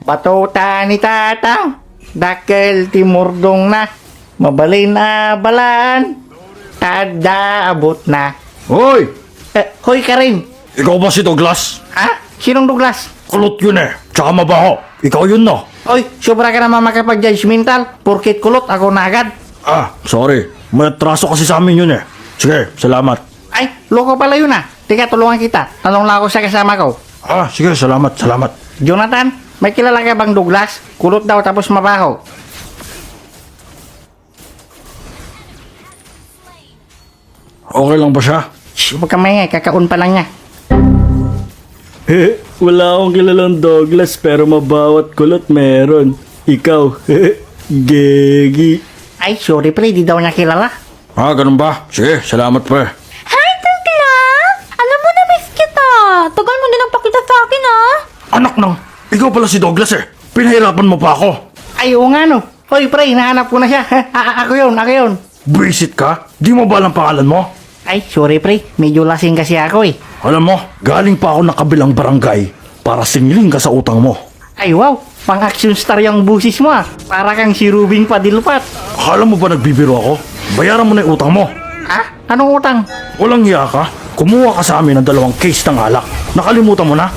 Batuta ni tatang, dakkel timurdong na, mabalay na balaan, tada abot na. Hoy! Hoy Karim, Ikaw ba si Douglas? ha? Sinong Douglas? Kulot yun eh. Tsaka mabaho. Ikaw yun no. Hoy, sobra ka naman makapag-judgmental, porkit kulot ako na agad. Ah, sorry. May atraso kasi sa amin yun eh. Sige, salamat. Ay, loko pala yun ah. Tika, tulungan kita. Tanong lang ako sa kasama ko. Ah, sige, salamat. Jonathan, may kilala ka bang Douglas? Kulot daw tapos mabaho. Okay lang ba siya? Shh, huwag ka maingay, kakaon pa lang niya. Wala akong kilalang Douglas pero mabawat kulot meron. Ikaw, Gegi. Ay, sorry pre, di daw niya kilala. Ah, ganun ba? Sige, salamat pre. Hi, Douglas! Alam mo na miss kita. Tagal mo din ang pakita sa akin, ah. Anak nang, ikaw pala si Douglas eh. Pinahirapan mo pa ako. Ay, oo nga no. Hoy pre, hinahanap ko na siya. Ako yun. Buisit ka? Di mo ba alam pangalan mo? Ay, sorry pre, medyo lasing kasi ako eh. Alam mo, galing pa ako ng kabilang barangay para singiling ka sa utang mo. Ay wow, pang action star yung busis mo ah. Para kang si Rubing Padilpat. Akala mo ba nagbibiro ako? Bayaran mo na yung utang mo. Ha? Anong utang? Walang hiya ka? Kumuha ka sa amin ng 2 case ng alak. Nakalimutan mo na?